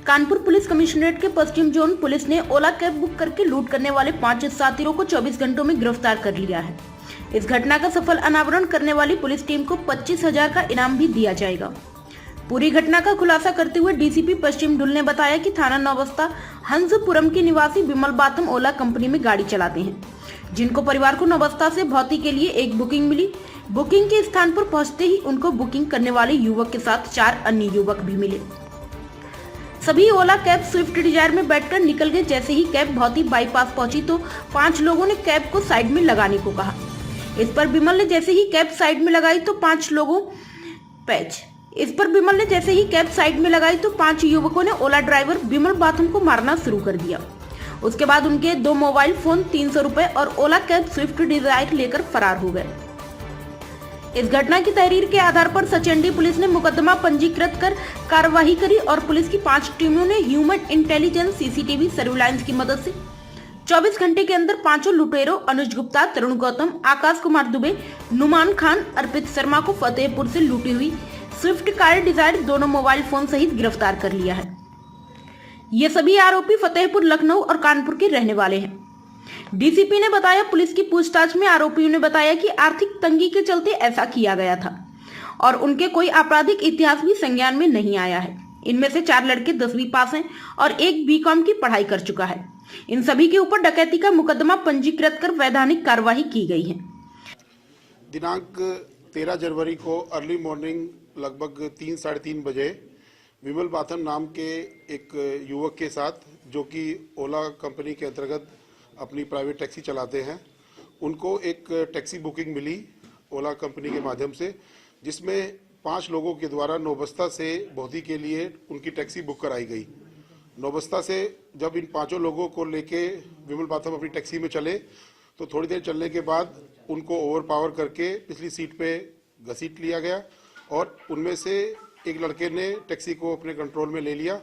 Kanpur police commissionerate के पश्चिम zone police ने ओला cab book करके लूट करने वाले 5 साथियों को 24 घंटों में गिरफ्तार कर लिया है। इस घटना का सफल अनावरण करने वाली पुलिस टीम को 25,000 का इनाम भी दिया जाएगा। पूरी घटना का खुलासा करते हुए डीसीपी पश्चिम डुल ने बताया कि थाना नौबस्ता हंसपुरम के निवासी विमल बाथम ओला कंपनी में गाड़ी चलाते हैं, जिनको परिवार को नौबस्ता से भौती के लिए एक बुकिंग मिली। बुकिंग के स्थान पर पहुंचते ही उनको बुकिंग करने वाले युवक के साथ 4 अन्य युवक भी मिले। सभी ओला कैब स्विफ्ट डिजायर में बैठकर निकल गए। जैसे ही कैब भौती बाईपास पहुंची तो 5 लोगों ने कैब को साइड में लगाने को कहा। इस पर विमल ने जैसे ही कैब साइड में लगाई तो 5 युवकों ने ओला ड्राइवर विमल बाथम को मारना शुरू कर दिया। उसके बाद उनके 2 मोबाइल फोन, 300 रुपए और ओला कैब स्विफ्ट डिजायर लेकर फरार हो गए। इस घटना की तहरीर के आधार पर सचेंडी पुलिस ने मुकदमा पंजीकृत कर कार्रवाई करी और पुलिस की 5 टीमों ने ह्यूमन इंटेलिजेंस सीसीटीवी सर्विलांस की मदद से 24 घंटे के अंदर 5 लुटेरों अनुज गुप्ता, तरुण गौतम, आकाश कुमार दुबे, नुमान खान, अर्पित शर्मा को फतेहपुर से लूटी हुई स्विफ्ट कार डिजायर, दोनों मोबाइल फोन सहित गिरफ्तार कर लिया है। ये सभी आरोपी फतेहपुर, लखनऊ और कानपुर के रहने वाले हैं। डीसीपी ने बताया, पुलिस की पूछताछ में आरोपियों ने बताया कि आर्थिक तंगी के चलते ऐसा किया गया था और उनके कोई आपराधिक इतिहास भी संज्ञान में नहीं आया है। इनमें से 4 लड़के 10वीं पास हैं और एक बीकॉम की पढ़ाई कर चुका है। इन सभी के ऊपर डकैती का मुकदमा पंजीकृत कर वैधानिक कार्रवाई की गई है। दिनांक 13 जनवरी को अर्ली मॉर्निंग लगभग 3 साढ़े 3 बजे विमल बाथम नाम के एक युवक के साथ, जो कि ओला कंपनी के अंतर्गत अपनी प्राइवेट टैक्सी चलाते हैं, उनको एक टैक्सी बुकिंग मिली ओला कंपनी के माध्यम से, जिसमें 5 लोगों के द्वारा नौबस्ता से भौती के लिए उनकी टैक्सी बुक कराई गई। नौबस्ता से जब इन 5 लोगों को लेके विमल बाथम अपनी टैक्सी में चले तो थोड़ी देर चलने के बाद उनको ओवरपावर करके पिछली सीट पे घसीट लिया गया और उनमें से एक लड़के ने टैक्सी को अपने कंट्रोल में ले लिया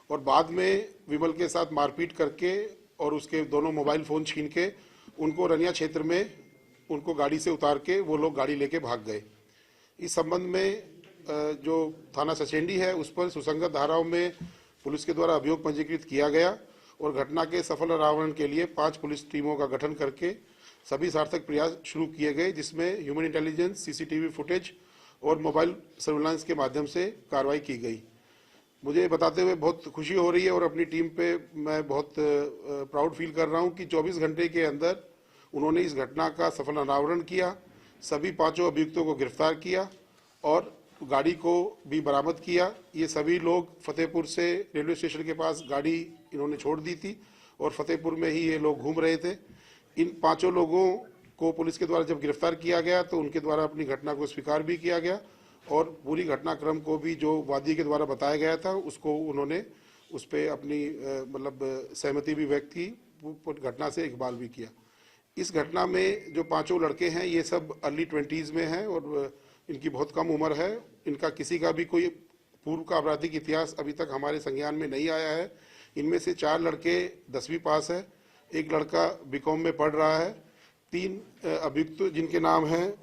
और बाद में विमल के साथ मारपीट करके और उसके दोनों मोबाइल फ़ोन छीन के उनको रनिया क्षेत्र में उनको गाड़ी से उतार के वो लोग गाड़ी लेके भाग गए। इस संबंध में जो थाना सचेंडी है उस पर सुसंगत धाराओं में पुलिस के द्वारा अभियोग पंजीकृत किया गया और घटना के सफल अनावरण के लिए 5 पुलिस टीमों का गठन करके सभी सार्थक प्रयास शुरू किए गए, जिसमें ह्यूमन इंटेलिजेंस, सीसीटीवी फुटेज और मोबाइल सर्विलांस के माध्यम से कार्रवाई की गई। मुझे बताते हुए बहुत खुशी हो रही है और अपनी टीम पे मैं बहुत प्राउड फील कर रहा हूं कि 24 घंटे के अंदर उन्होंने इस घटना का सफल अनावरण किया, सभी 5 अभियुक्तों को गिरफ्तार किया और गाड़ी को भी बरामद किया। ये सभी लोग फतेहपुर से रेलवे स्टेशन के पास गाड़ी इन्होंने छोड़ दी थी और फतेहपुर में ही ये लोग घूम रहे थे। इन 5 लोगों को पुलिस के द्वारा जब गिरफ्तार किया गया तो उनके द्वारा अपनी घटना को स्वीकार भी किया गया और पूरी घटनाक्रम को भी जो वादी के द्वारा बताया गया था उसको उन्होंने उस पर अपनी मतलब सहमति भी व्यक्त की, घटना से इकबाल भी किया। इस घटना में जो 5 लड़के हैं ये सब अर्ली 20s में हैं और इनकी बहुत कम उम्र है। इनका किसी का भी कोई पूर्व का आपराधिक इतिहास अभी तक हमारे संज्ञान में नहीं आया है। इनमें से 4 लड़के 10वीं पास है, एक लड़का बीकॉम में पढ़ रहा है। 3 अभियुक्त जिनके नाम हैं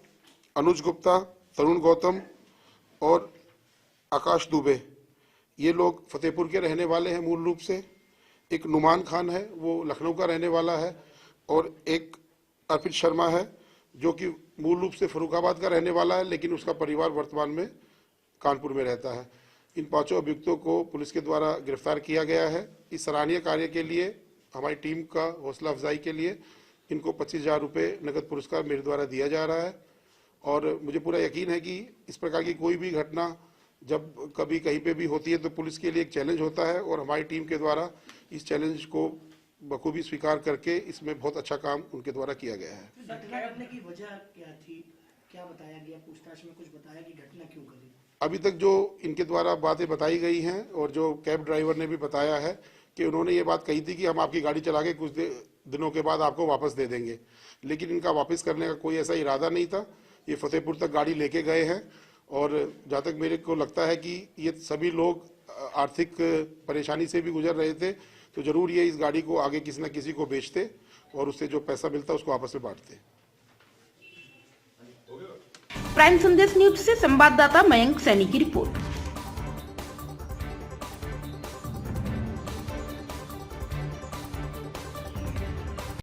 अनुज गुप्ता, तरुण गौतम और आकाश दुबे, ये लोग फतेहपुर के रहने वाले हैं मूल रूप से। एक नुमान खान है, वो लखनऊ का रहने वाला है और एक अर्पित शर्मा है जो कि मूल रूप से फर्रुखाबाद का रहने वाला है, लेकिन उसका परिवार वर्तमान में कानपुर में रहता है। इन 5 अभियुक्तों को पुलिस के द्वारा गिरफ्तार किया गया है। इस सराहनीय कार्य के लिए हमारी टीम का हौसला अफजाई के लिए इनको 25,000 रुपये नगद पुरस्कार मेरे द्वारा दिया जा रहा है और मुझे पूरा यकीन है कि इस प्रकार की कोई भी घटना जब कभी कहीं पे भी होती है तो पुलिस के लिए एक चैलेंज होता है और हमारी टीम के द्वारा इस चैलेंज को बखूबी स्वीकार करके इसमें बहुत अच्छा काम उनके द्वारा किया गया है। घटना करने की वजह क्या थी, क्या बताया गया, पूछताछ में कुछ बताया कि घटना क्यों करी? अभी तक जो इनके द्वारा बातें बताई गई हैं और जो कैब ड्राइवर ने भी बताया है कि उन्होंने ये बात कही थी कि हम आपकी गाड़ी चला के कुछ दिनों के बाद आपको वापस दे देंगे, लेकिन इनका वापस करने का कोई ऐसा इरादा नहीं था। ये फतेहपुर तक गाड़ी लेके गए हैं और जहाँ तक मेरे को लगता है कि ये सभी लोग आर्थिक परेशानी से भी गुजर रहे थे, तो जरूर ये इस गाड़ी को आगे किसी न किसी को बेचते और उससे जो पैसा मिलता उसको आपस में बांटते। प्राइम संदेश न्यूज से संवाददाता मयंक सैनी की रिपोर्ट।